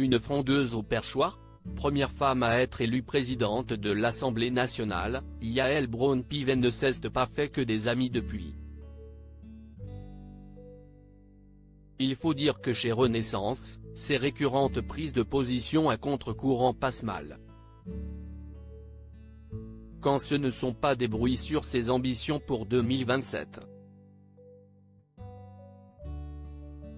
Une frondeuse au perchoir? Première femme à être élue présidente de l'Assemblée nationale, Yael Braun-Pivet ne s'est pas fait que des amis depuis. Il faut dire que chez Renaissance, ces récurrentes prises de position à contre-courant passent mal. Quand ce ne sont pas des bruits sur ses ambitions pour 2027.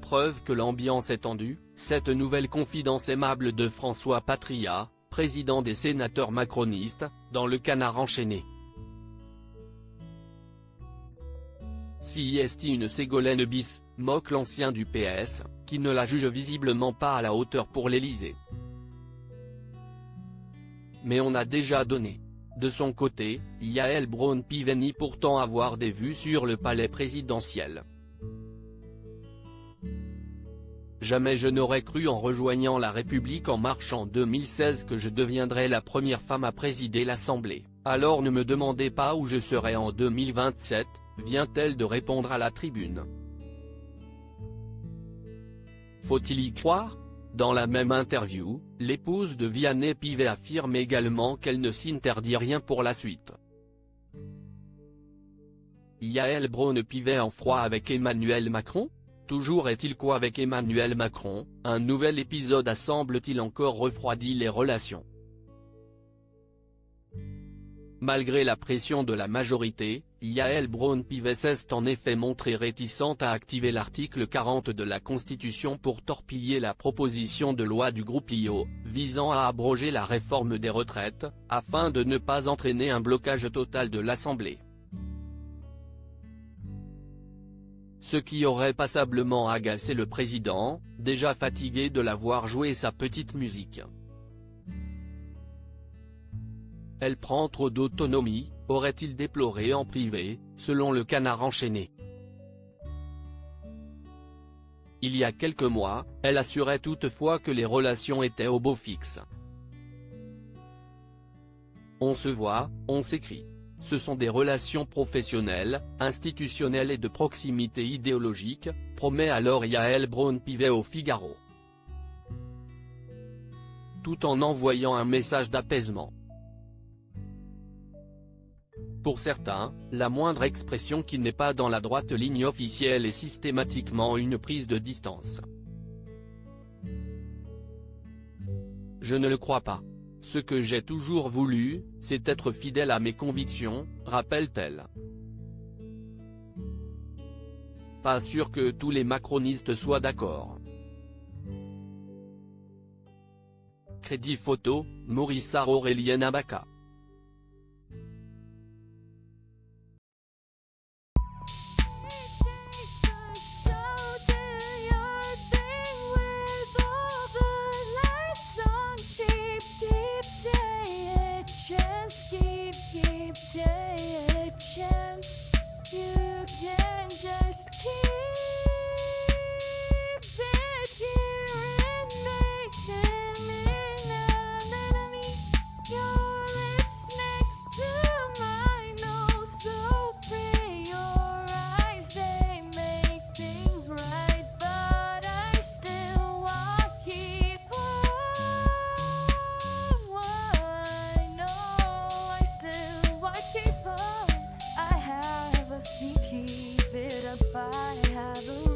Preuve que l'ambiance est tendue, cette nouvelle confidence aimable de François Patriat, président des sénateurs macronistes, dans le Canard enchaîné. Si est une Ségolène bis, moque l'ancien du PS, qui ne la juge visiblement pas à la hauteur pour l'Élysée. Mais on a déjà donné. De son côté, Yael Braun-Pivet nie pourtant avoir des vues sur le palais présidentiel. Jamais je n'aurais cru en rejoignant La République en marche en 2016 que je deviendrais la première femme à présider l'Assemblée, alors ne me demandez pas où je serai en 2027, vient-elle de répondre à la Tribune. Faut-il y croire? Dans la même interview, l'épouse de Vianney Pivet affirme également qu'elle ne s'interdit rien pour la suite. Yael Braun-Pivet en froid avec Emmanuel Macron? Toujours est-il quoi avec Emmanuel Macron, un nouvel épisode a semble-t-il encore refroidi les relations. Malgré la pression de la majorité, Yael Braun-Pivet s'est en effet montrée réticente à activer l'article 40 de la Constitution pour torpiller la proposition de loi du groupe IO, visant à abroger la réforme des retraites, afin de ne pas entraîner un blocage total de l'Assemblée. Ce qui aurait passablement agacé le président, déjà fatigué de la voir jouer sa petite musique. Elle prend trop d'autonomie, aurait-il déploré en privé, selon le Canard enchaîné. Il y a quelques mois, elle assurait toutefois que les relations étaient au beau fixe. On se voit, on s'écrit. Ce sont des relations professionnelles, institutionnelles et de proximité idéologique, promet alors Yael Braun-Pivet au Figaro. Tout en envoyant un message d'apaisement. Pour certains, la moindre expression qui n'est pas dans la droite ligne officielle est systématiquement une prise de distance. Je ne le crois pas. Ce que j'ai toujours voulu, c'est être fidèle à mes convictions, rappelle-t-elle. Pas sûr que tous les macronistes soient d'accord. Crédit photo, Maurissa Aurélien Abaca. Keep it up, I have a